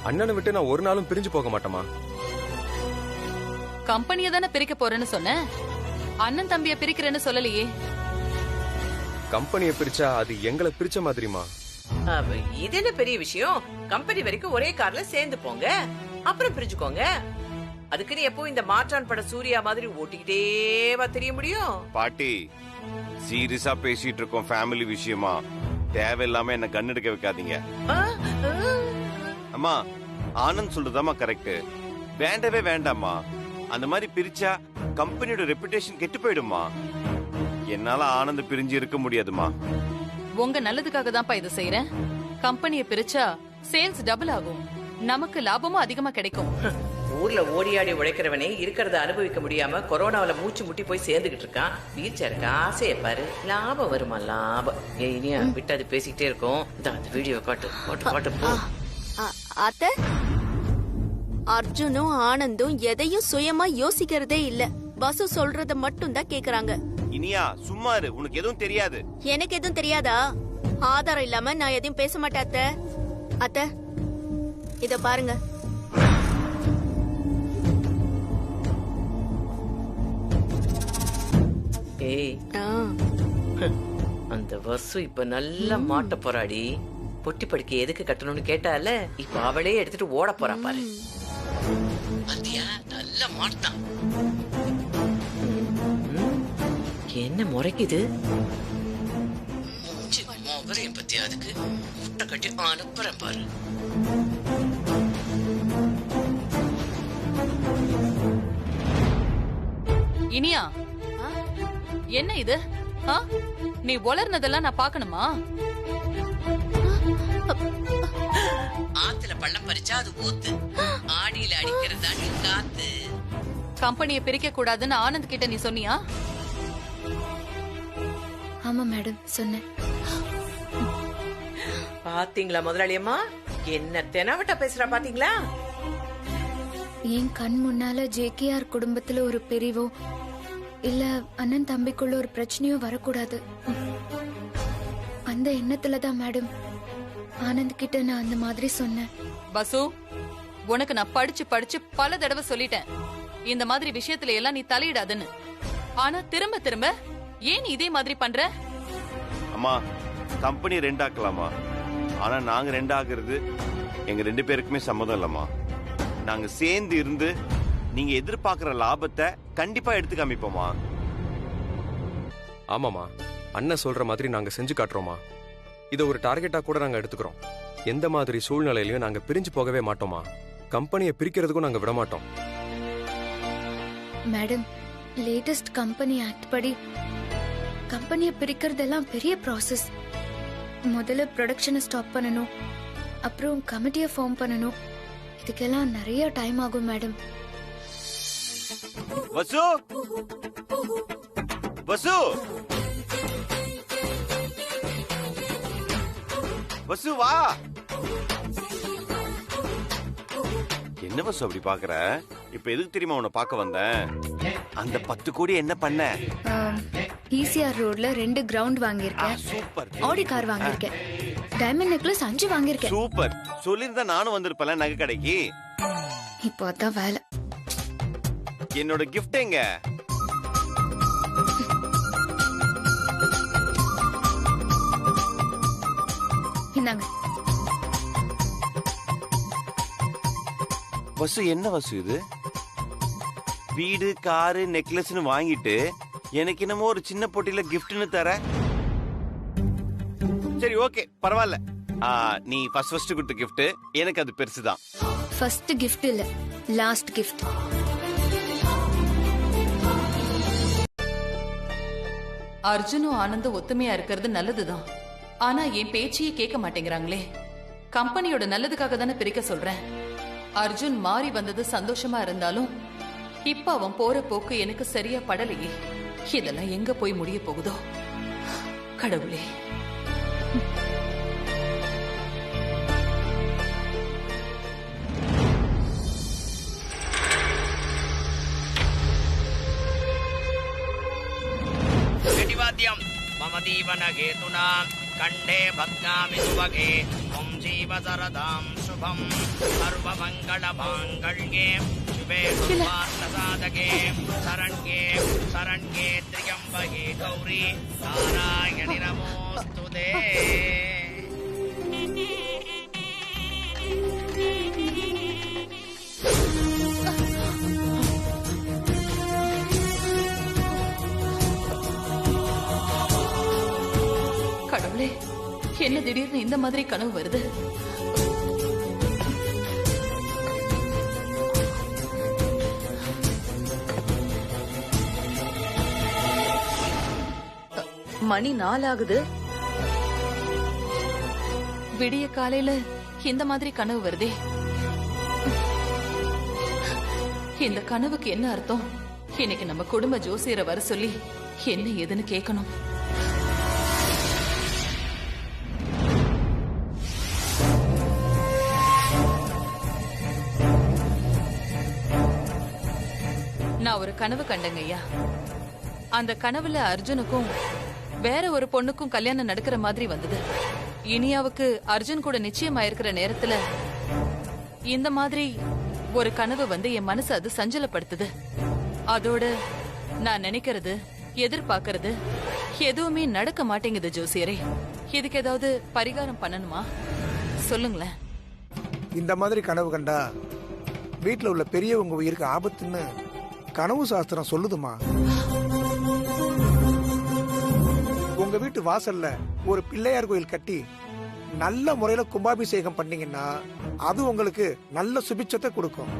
அண்ணனை விட்டு நான் ஒரு நாளும் பிரிஞ்சு போக மாட்டேம்மா. கம்பெனியை தானே பிரிக்க போறேன்னு சொன்ன, அண்ணன் தம்பிய பிரிக்கிறேன்னு சொல்லலையே. கம்பெனியை பிரிச்சா அது எங்களை பிரிச்ச மாதிரிமா. இது என்ன பெரிய விஷயம்? கம்பெனி வரைக்கும் ஒரே கார்ல சேர்ந்து போங்க, அப்புறம் பிரிஞ்சுக்கோங்க. அதுக்கு நீ எப்போ இந்த மாற்றான் பட சூர்யா மாதிரி ஓட்டிக்கிட்டேவா தெரிய முடியும்? பாட்டி, சீரியஸா பேசிட்டு இருக்கோம் ஃபேமிலி விஷயமா. தேவையில்லாம என்ன கண் எடுக்க வைக்காதீங்க. அம்மா, ஆனந்த் சொல்றதாமா கரெக்ட். வேண்டவே வேண்டாமா. அந்த மாதிரி பிரிச்சா கம்பெனியோட ரெப்புடேஷன் கெட்டு போயிடுமா. என்னால ஆனந்த் பிரிஞ்சு இருக்க முடியாதுமா. உங்க நல்லதுக்காக தான்ப்பா இதை செய்யறேன். கம்பெனியை பிரிச்சா சேல்ஸ் டபுள் ஆகும், நமக்கு லாபமும் அதிகமா கிடைக்கும். ஊர்ல ஓடியாடி உழைக்கிறவனே இருக்கிறத அனுபவிக்க முடியாம கொரோனாவில மூச்சு முட்டி போய் சேர்ந்துகிட்டு இருக்கான். வீல் சேருக்கு ஆசையை பாரு. லாபம் வருமா? லாபம். இனியா விட்டு அது பேசிக்கிட்டே இருக்கும். அந்த வீடியோ காட்டு பாட்டு பாட்டு போ. அத்தை, அர்ஜுனும் ஆனந்தும் எதையும் சுயமா யோசிக்கிறதே இல்ல. வசு சொல்றத மட்டும் தான் கேக்குறாங்க. இனியா சும்மா இரு, உனக்கு எதுவும் தெரியாது. எனக்கு எதுவும் தெரியாதா? ஆதாரம் இல்லாம நான் எதையும் பேச மாட்டேன் அத்தை. அத்தை, இத பாருங்க. ஏய், அந்த வசு இப்ப நல்லா மாட்ட போறாடி. பொட்டி படுக்கை எதுக்கு கட்டணும்னு கேட்டால, இப்ப அவளே எடுத்துட்டு ஓட போறா பாரு. பாத்தியா, நல்லா மாட்டான். என்ன முறைக்குது? மொபரையும் பத்தி அதுக்கு முட்டை கட்டி அனுப்புறேன் பாரு. இனியா, என்ன இது? நீ வளர்னதெல்லாம் நான் பாக்கணுமா? ஆத்துல பள்ளம் பறிச்சா அது ஊத்து, ஆடியில அடிக்கிறதா நீ காத்து. கம்பெனியை பிரிக்க கூடாதுன்னு ஆனந்த் கிட்ட நீ சொன்னியா? ஆமா மேடம், சொன்னேன். பாத்தீங்களா முதலாளியம்மா, என்ன தெனாவட்டா பேசுறா பாத்தீங்களா? என் கண் முன்னால ஜேகேஆர் குடும்பத்துல ஒரு பிரிவோ இல்ல அண்ணன் தம்பிக்குள்ள ஒரு பிரச்சனையோ வரக்கூடாது. அந்த எண்ணத்துலதான் மேடம் ஆனந்த் கிட்ட நான் அந்த மாதிரி சொன்னேன். பசு, உனக்கு நான் படிச்சு படிச்சு பல தடவை சொல்லிட்டேன், இந்த மாதிரி விஷயத்துல எல்லாம் நீ தலையிடாதுன்னு. ஆனா திரும்ப திரும்ப ஏன் இதே மாதிரி பண்ற? அம்மா, கம்பெனி ரெண்டாக்கலாமா? ஆனா நாங்க ரெண்டாகிறது எங்க 2 பேருக்குமே சம்மதம் இல்லம்மா. நாங்க சேர்ந்து இருந்து நீங்க எதிர்பார்க்கிற லாபத்தை கண்டிப்பா எடுத்து காமிப்போமா. ஆமாமா, அண்ணன் சொல்ற மாதிரி நாங்க செஞ்சு காட்டுறோமா. இதை ஒரு டார்கெட்டா கூட நாங்க எடுத்துக்கிறோம். எந்த மாதிரி சூழ்நிலையிலயும் நாங்க பிரிஞ்சு போகவே மாட்டோமா. கம்பெனியை பிரிக்கிறதுக்கும் நாங்க விட மாட்டோம். மேடம், லேட்டஸ்ட் கம்பெனி ஆக்ட் படி கம்பெனியை பிரிக்கிறதெல்லாம் பெரிய ப்ராசஸ். முதல்ல ப்ரொடக்ஷனை ஸ்டாப் பண்ணணும், அப்புறம் கமிட்டியை ஃபார்ம் பண்ணணும். இதுக்கெல்லாம் நிறைய டைம் ஆகும் மேடம். வசு, வசு, வசு வா. என்ன வசு அப்படி பாக்குற? இப்ப எதுக்கு தெரியுமா உன்னை பார்க்க வந்தேன்? அந்த 10 கோடி என்ன பண்ண? ஈசிஆர் ரோட்ல 2 கிரவுண்ட் வாங்கியிருக்கேன். சூப்பர். ஆடி கார் வாங்கியிருக்கேன். டைமண்ட் நெக்லஸ் 5 வாங்கியிருக்கேன். சூப்பர். சொல்லிருந்தா நானும் வந்திருப்பேன் நகை கடைக்கு. இப்போ அதான் வேலை. என்னோட கிஃப்ட் எங்க? இந்தாங்க. வசு, என்ன வசு இது? வீடு, காரு, நெக்லஸ்னு வாங்கிட்டு எனக்கு என்னமோ ஒரு சின்ன பொட்டியில கிஃப்ட்னு தர. சரி, ஓகே, பரவாயில்ல. நீ ஃபர்ஸ்ட் கொடுத்த கிஃப்ட் எனக்கு அது பெருசுதான். ஃபர்ஸ்ட் கிஃப்ட் இல்ல, லாஸ்ட் கிஃப்ட். அர்ஜுனும் ஆனந்தும் ஒத்துமையா இருக்கிறது நல்லதுதான். ஆனா என் பேச்சையே கேட்க மாட்டேங்கிறாங்களே. கம்பெனியோட நல்லதுக்காக தானே பிரிக்க சொல்றேன். அர்ஜுன் மாறி வந்தது சந்தோஷமா இருந்தாலும் இப்ப அவன் போற போக்கு எனக்கு சரியா படலையே. இதெல்லாம் எங்க போய் முடிய போகுதோ கடவுளே. मम दीवन हेतुना कंठे भद्नामि सुभगे त्वं जीव सरदां शुभं सर्वमंगल मांगल्ये शिवे सर्वार्थसाधके शरण्ये शरण्ये त्र्यंबके गौरी नारायणि नमोस्तुते. கடவுளே, என்ன திடீர்னு இந்த மாதிரி கனவு வருது? மணி 4 ஆகுது. விடிய காலையில இந்த மாதிரி கனவு வருதே. இந்த கனவுக்கு என்ன அர்த்தம்? இன்னைக்கு நம்ம குடும்ப ஜோசியரை வர சொல்லி என்ன ஏதுன்னு கேட்கணும். நான் ஒரு கனவு கண்டேங்க ஐயா. அந்த கனவுல அர்ஜுனுக்கும் வேற ஒரு பொண்ணுக்கும் கல்யாணம் நடக்கிற மாதிரி வந்தது. இனியாவுக்கு அர்ஜுன் கூட நிச்சயமாயிருக்கிற நேரத்துல இந்த மாதிரி ஒரு கனவு வந்து என் மனசு அது சஞ்சலப்படுத்துது. அதோட நான் நினைக்கிறது எதிர்பார்க்கறது எதுவுமே நடக்க மாட்டேங்குது ஜோசியரே. இதுக்கு ஏதாவது பரிகாரம் பண்ணணுமா? சொல்லுங்களேன். இந்த மாதிரி கனவு கண்டா வீட்டுல உள்ள பெரியவங்க உயிருக்கு ஆபத்துன்னு கனவு சாஸ்திரம் சொல்லுதுமா. உங்க வீட்டு வாசல்ல ஒரு பிள்ளையார் கோயில் கட்டி நல்ல முறையில கும்பாபிஷேகம் பண்ணீங்கன்னா அது உங்களுக்கு நல்ல சுபிட்சத்தை கொடுக்கும்.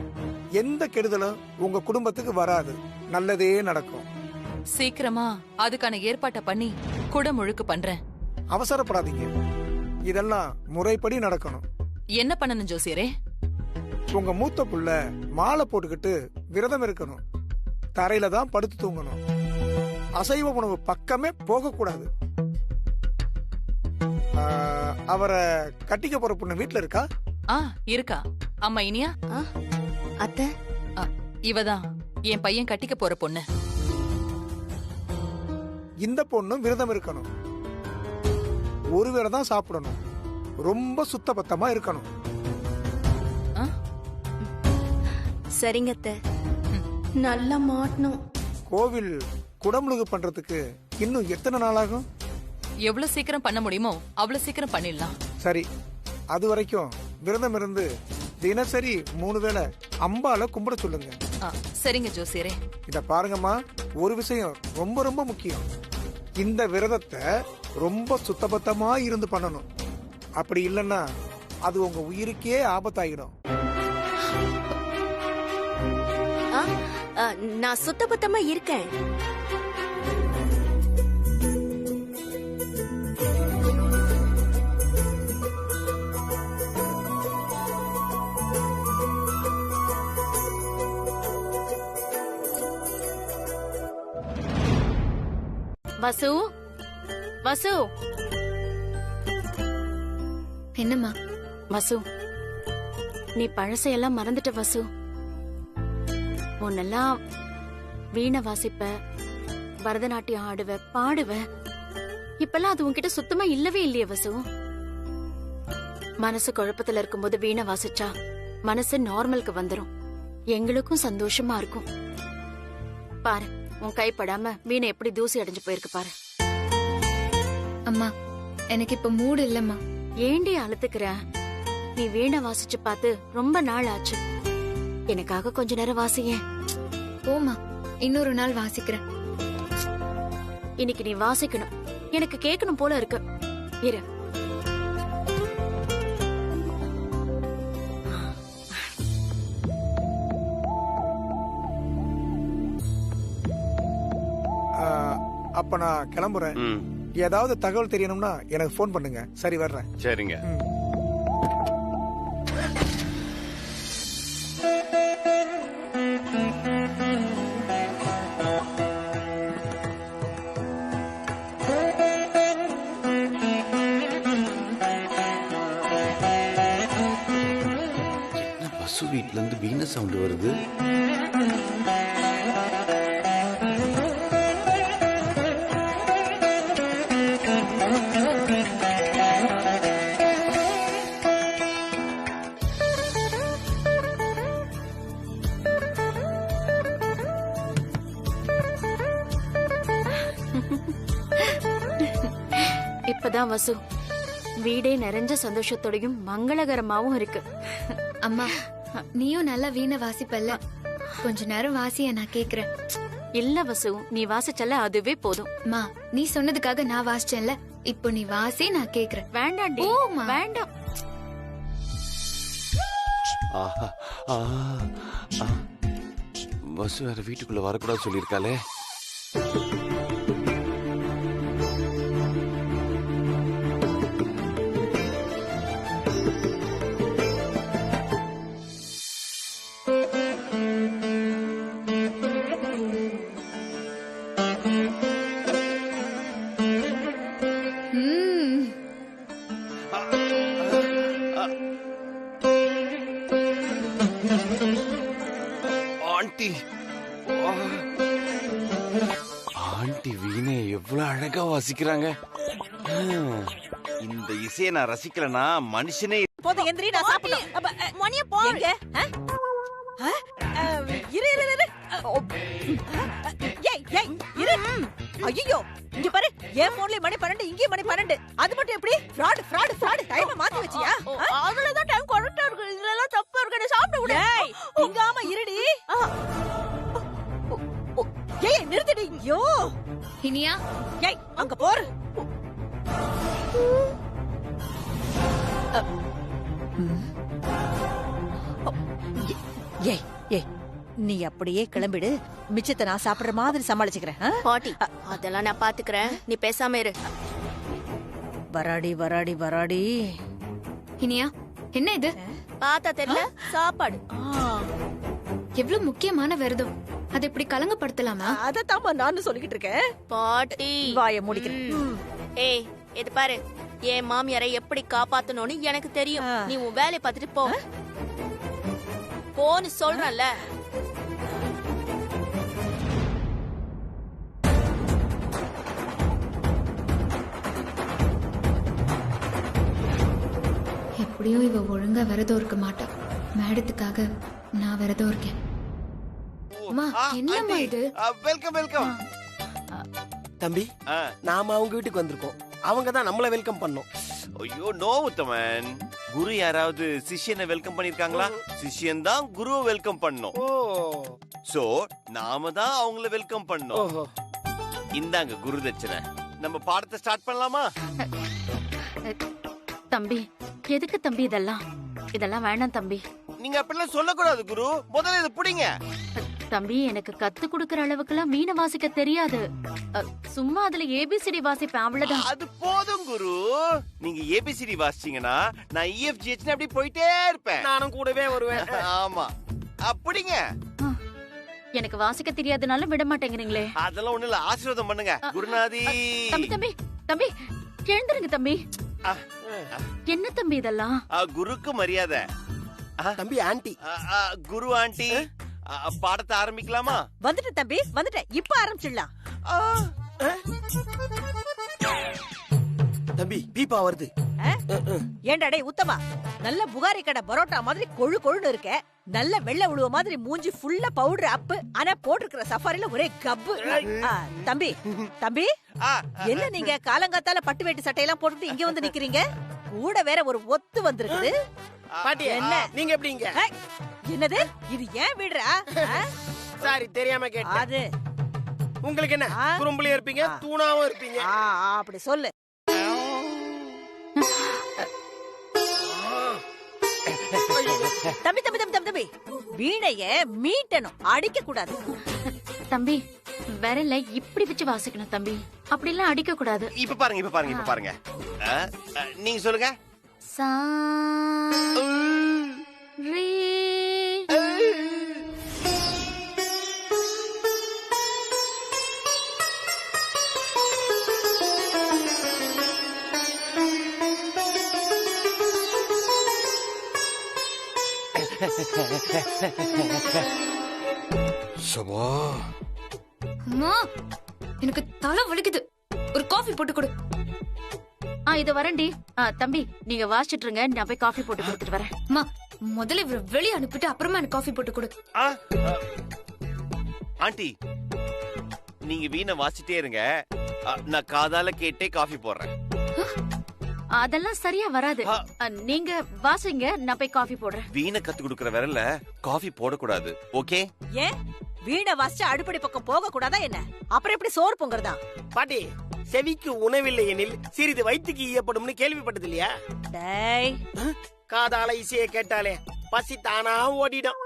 எந்த கெடுதலும் உங்க குடும்பத்துக்கு வராது, நல்லதே நடக்கும். சீக்கிரமா அதுக்கான ஏற்பாட்டை பண்ணி குடமுழுக்கு பண்றேன். அவசரப்படாதீங்க, இதெல்லாம் முறைப்படி நடக்கணும். என்ன பண்ணணும் ஜோசியரே? உங்க மூத்த புள்ள மாலை போட்டுக்கிட்டு விரதம் இருக்கணும். தரையில தான் படுத்து தூங்கணும். அசைவ உணவு பக்கமே போக கூடாது. அவரை கட்டிக்க போற பொண்ணு வீட்டுல இருக்கா? இருக்கா. அம்மா இனியா? அத்தை, இவதான் என் பையன் கட்டிக்க போற பொண்ணு. இந்த பொண்ணும் விரதம் இருக்கணும். ஒருவேளை தான் சாப்பிடணும். ரொம்ப சுத்தபத்தமா இருக்கணும். சரிங்க அத்தை, நல்லா மாட்டணும். கோவில் குடமுழுகு பண்றதுக்கு இன்னும் எத்தனை நாள் ஆகும்? எவ்வளவு சீக்கிரம் பண்ண முடியுமோ அவ்வளவு சீக்கிரம் பண்ணிடலாம். சரி, அது வரைக்கும் விரதம் இருந்து தினசரி 3 வேளை அம்பால கும்பிட சொல்லுங்க. சரிங்க ஜோசியரே. இத பாருங்கம்மா, ஒரு விஷயம் ரொம்ப ரொம்ப முக்கியம். இந்த விரதத்தை ரொம்ப சுத்தபத்தமா இருந்து பண்ணணும். அப்படி இல்லைன்னா அது உங்க உயிருக்கே ஆபத்தாயிடும். நான் சுத்தபத்தமா இருக்கேன். வசு, வசு. என்னம்மா? வசு, நீ பழசையெல்லாம் மறந்துட்ட வசு. உன்னெல்லாம் வீணை வாசிப்ப, பரதநாட்டியம் ஆடுவ, பாடுவ. இப்பெல்லாம் அது உன்கிட்ட சுத்தமா இல்லவே இல்லையே வசு. மனசு குழப்பத்துல இருக்கும்போது வீணை வாசிச்சா மனசு நார்மலுக்கு வந்துரும். எங்களுக்கும் சந்தோஷமா இருக்கும். பாரு, உன் கைப்படாம வீணை எப்படி தூசி அடைஞ்சு போயிருக்கு பாரு. அம்மா, எனக்கு இப்ப மூடு இல்லம்மா. ஏண்டி அழுத்துக்கிற? நீ வீணை வாசிச்சு பார்த்து ரொம்ப நாள் ஆச்சு. எனக்காக கொஞ்ச நேரம் வாசிய. போமா, இன்னொரு நாள் வாசிக்கிறேன். இன்னைக்கு நீ வாசிக்கணும். எனக்கு கேட்கணும் போல இருக்கு. இரு. அப்ப நான் கிளம்புறேன். ஏதாவது தகவல் தெரியணும்னா எனக்கு ஃபோன் பண்ணுங்க. சரி வர்றேன். சரிங்க. பசு வீட்ல இருந்து வீண சவுண்ட் வருது. இப்பதான் வசு வீடே நிறைஞ்ச சந்தோஷத்தோடையும் மங்களகரமாவும் இருக்கு. அம்மா நீயும் நல்லா வீணை வாசிப்பல்ல, கொஞ்ச நேரம் வாசிய நான் கேக்குறேன். இல்ல வசு, நீ வாசிச்சல அதுவே போதும். மா நீ சொன்னதுக்காக நான் வாசிச்சேன்ல, இப்போ நீ வாசி, நான் கேக்குறேன். வேண்டாண்டி, ஓமா. வேண்டாம். ஆஹா, ஆ, ஆ. வசு வேற வீட்டுக்குள்ள வரக்கூடாது சொல்லியிருக்காளே. ஆண்டி, ஆண்டி வீணை எவ்வளவு அழகா வாசிக்கிறாங்க. இந்த இசையை நான் ரசிக்கலனா மனுஷனே. போதும் எந்திரி, நான் சாப்பிடணும். மணிய போங்க. இரு இரு இரு. ஏய் ஏய் இரு. ஐயோ இங்க பாரு, என் போன்ல மணி 12, இங்கே மணி 12. அது மட்டும் எப்படி? ஃப்ராட் டைம் மாத்தி வச்சியா? அவ்வளவுதான் டைம் கரெக்ட்டா இருக்கு. இதெல்லாம் தப்பா இருக்கு. நான் சாப்பிட கூட. ஏய் இங்காம இருடி. ஏய் நிறுத்துடி. ஐயோ இனியா, ஏய் அங்க போற. ஏய் ஏய் நீ அப்படியே கிளம்பிடு. மிச்சத்தை நான் சாப்பிடுற மாதிரி சமாளிச்சுக்கிறேன். பாட்டி, அதெல்லாம் நான் பாத்துக்கிறேன். நீ பேசாம இரு. வராடி. இனியா என்ன இது? பார்த்தா தெரியல, சாப்பாடு. எவ்வளவு முக்கியமான விரதம், அதை இப்படி கலங்கப்படுத்தலாமா? அதத்தாமா நானும் சொல்லிக்கிட்டு இருக்கேன். பாட்டி வாயை முடிக்கிறேன். ஏய் இது பாரு, என் மாமியாரை எப்படி காப்பாத்தணும்னு எனக்கு தெரியும். நீ உன் வேலையை பார்த்துட்டு போ. போன்னு சொல்றல. எப்படியும் இவ ஒழுங்கா விரதம் இருக்க மாட்டா. மேடத்துக்காக நான் விரதம் இருக்கேன். அம்மா என்னம்மா இது? வெல்கம். தம்பி, நாம அவங்க வீட்டுக்கு வந்திருக்கோம். அவங்க தான் நம்மள வெல்கம் பண்ணோம். ஐயோ நோ உத்தமன். குரு யாராவது சிஷ்யனை வெல்கம் பண்ணிருக்காங்களா? சிஷ்யன் தான் குருவை வெல்கம் பண்ணோம். சோ நாம தான் அவங்கள வெல்கம் பண்ணோம். இந்தாங்க குரு தட்சணை. நம்ம பாடத்தை ஸ்டார்ட் பண்ணலாமா? தம்பி, எதுக்கு தம்பி இதெல்லாம் வேண்டாம் தம்பி. நீங்க அப்படிலாம் சொல்லக்கூடாது குரு. முதல்ல இது புடிங்க. தம்பி, எனக்கு கத்து கொடுக்கற அளவுக்குலாம் வீணை வாசிக்க தெரியாது. சும்மா அதுல ஏபிசிடி வாசிப்பேன், அவ்வளவுதான். அது போதும் குரு. நீங்க ஏபிசிடி வாசிச்சீங்கன்னா நான் EFGH அப்படி போயிட்டே இருப்பேன். நானும் கூடவே வருவேன். ஆமா, அப்படிங்க. எனக்கு வாசிக்க தெரியாதனால விட மாட்டேங்கிறீங்களே. அதெல்லாம் ஒண்ணு இல்ல, ஆசீர்வாதம் பண்ணுங்க குருநாதி. தம்பி எழுந்துருங்க தம்பி. என்ன தம்பி இதெல்லாம்? குருக்கு மரியாதை. தம்பி ஆண்டி. குரு ஆண்டி, பாடத்தை ஆரம்பிக்கலாமா? வந்துட்டேன் தம்பி, வந்துட்டேன். இப்ப ஆரம்பிச்சிடலாம். தம்பி பீப்பா வருது. ஏண்டா டேய் உத்தமா, நல்ல புகாரி கடை பரோட்டா மாதிரி கொழு கொழுன்னு இருக்க. நல்ல வெள்ளை உழுவ மாதிரி மூஞ்சி ஃபுல்லா பவுடர் அப்பு. ஆனா போட்டிருக்கிற சஃபாரில ஒரே கப்பு. தம்பி என்ன நீங்க காலங்காத்தால பட்டு வேட்டி சட்டையெல்லாம் போட்டுட்டு இங்க வந்து நிக்கிறீங்க? கூட வேற ஒரு ஒத்து வந்திருக்குது. பாட்டி என்ன நீங்க எப்படிங்க? என்னது இது? ஏன் வீடுறா? சாரி தெரியாம கேட்டேன். அது உங்களுக்கு என்ன, குறும்புலயே இருப்பீங்க, தூணாவும் இருப்பீங்க. அப்படி சொல்லு. தம்பி வீணைய மீட்டணும், அடிக்க கூடாது. தம்பி விரல இப்படி வச்சு வாசிக்கணும் தம்பி, அப்படி எல்லாம் அடிக்க கூடாது. இப்ப பாருங்க. நீங்க சொல்லுங்க. சா ரே. சபா, அம்மா எனக்கு தலை வலிக்குது, ஒரு காஃபி போட்டு கொடு. இது வரேன்டி. தம்பி நீங்க வாசிச்சிட்டு இருங்க, நான் போய் காஃபி போட்டு கொடுத்துட்டு வரேன். அம்மா முதல்ல இவரை வெளியே அனுப்பிட்டு அப்புறமா எனக்கு காஃபி போட்டு கொடு. ஆண்டி நீங்க வீணை வாசிட்டே இருங்க, நான் காதால கேட்டே காஃபி போடுறேன். அதெல்லாம் சரியா வராது. நீங்க வாசிங்க, நான் போய் காஃபி போடுறேன். வீணை கத்து கொடுக்கற விரல்ல காஃபி போடக்கூடாது, ஓகே? ஏன் வீணை வாசிச்சு அடுப்படி பக்கம் போக கூடாதா என்ன? அப்புறம் எப்படி சோறு பொங்குறதா? பாட்டி, செவிக்கு உணவில்லை எனில் சிறிது வயிற்றுக்கு ஈயப்படும்னு கேள்விப்பட்டது இல்லையா? டேய், காதால இசையை கேட்டாலே பசி தானா ஓடிடும்.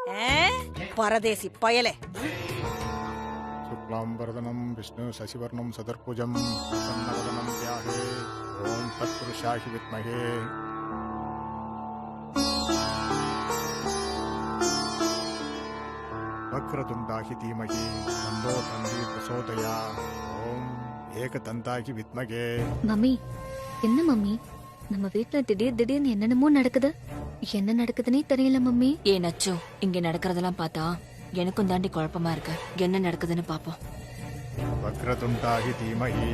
பரதேசி பயலே. शुक्लांबरदनं विष्णु शशिवर्णं सदर्भुजं प्रसन्नवदनं ध्याये ओम तत्पुरुषाय विद्महे वक्रतुण्डाय धीमहि तन्नो तन्वी प्रचोदयात् ओम एकदन्ताय विद्महे. மம்மி, என்ன மம்மி நம்ம வீட்ல திடீர்னு என்னென்னமோ நடக்குது. என்ன நடக்குதுன்னே தெரியல மம்மி. நச்சு, இங்க நடக்கிறதெல்லாம் பார்த்தா எனக்கும் தாண்டி குழப்பமா இருக்கு. என்ன நடக்குதுன்னு பாப்போம். वक्रतुण्डाय धीमहि.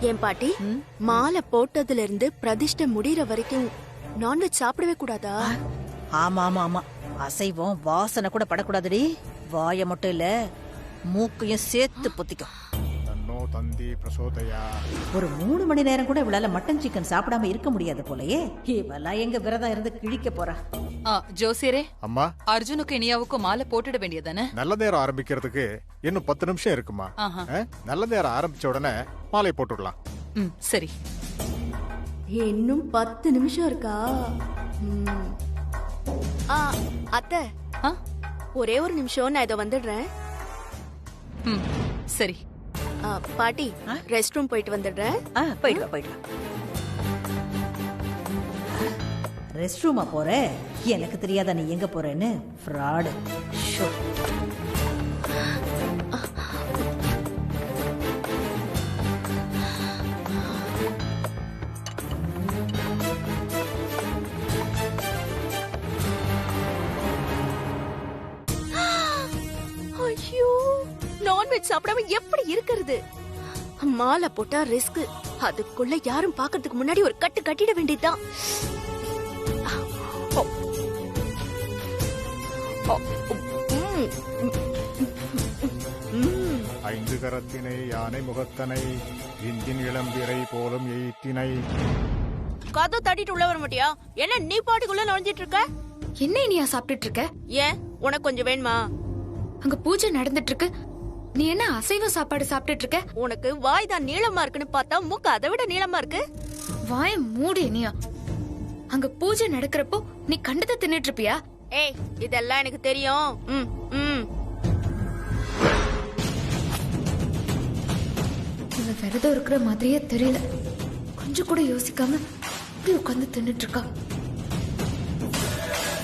என் பாட்டி, மாலை போட்டதுல இருந்து பிரதிஷ்டை முடியற வரைக்கும் நான்வெஜ் சாப்பிடவே கூடாதா? ஆமா, அசைவம் வாசனை கூட படக்கூடாதுடி. வாய மட்டும் இல்ல, மூக்கையும் சேர்த்து பொத்திக்கும். तन्नो तन्वी प्रचोदयात्. ஒரு 3 மணி நேரம் கூட இவளால மட்டன் சிக்கன் சாப்பிடாம இருக்க முடியாது போலயே. இவெல்லாம் எங்க விரதம் இருந்து கிழிக்க போறா. ஜோசியரே, அம்மா, அர்ஜுனுக்கு இனியாவுக்கும் மாலை போட்டுட வேண்டியதானே? நல்ல நேரம் ஆரம்பிக்கிறதுக்கு இன்னும் 10 நிமிஷம் இருக்குமா? நல்ல நேரம் ஆரம்பிச்ச உடனே மாலை போட்டுடலாம். சரி. இன்னும் 10 நிமிஷம் இருக்கா? அத்தை, ஒரே ஒரு நிமிஷம், நான் இதை வந்துடுறேன். சரி பாட்டி, ரெஸ்ட் ரூம் போயிட்டு வந்துடுறேன். போயிட்டு வா. ரெஸ்ட் ரூமா போற? எனக்கு தெரியாத நீ எங்க போறேன்னு. ஃப்ராடு. ஐயோ, நான்வெஜ் சாப்பிடாம எப்படி இருக்கிறது? மாலை போட்டா ரிஸ்க். அதுக்குள்ள யாரும் பாக்கிறதுக்கு முன்னாடி ஒரு கட்டு கட்டிட வேண்டியதுதான். ஐந்து கரத்தினை யானை முகத்தனை இந்தின் இளம்பிறை போலும் எயிற்றினை. கதை தட்டிட்டு உள்ள வர மாட்டியா? என்ன நீ பாட்டுக்குள்ள நுழைஞ்சிட்டு இருக்க? என்ன இனியா சாப்பிட்டுட்டு இருக்க? ஏன், உனக்கு கொஞ்சம் வேணுமா? அங்க பூஜை நடந்துட்டு இருக்கு, நீ என்ன அசைவ சாப்பாடு சாப்பிட்டுட்டு இருக்க? உனக்கு வாய் தான் நீளமா இருக்குன்னு பார்த்தா மூக்கு அதை விட நீளமா இருக்கு. வாய மூடு இனியா. அங்க பூஜை நடக்கிறப்போ நீ கண்டதை தின்னுட்டு இருப்பியா? ஏய், இதெல்லாம் எனக்கு தெரியும். இவன் விரதம் இருக்கிற மாதிரியே தெரியல. கொஞ்சம் கூட யோசிக்காம இப்படி உட்காந்து தின்னுட்டு இருக்கா.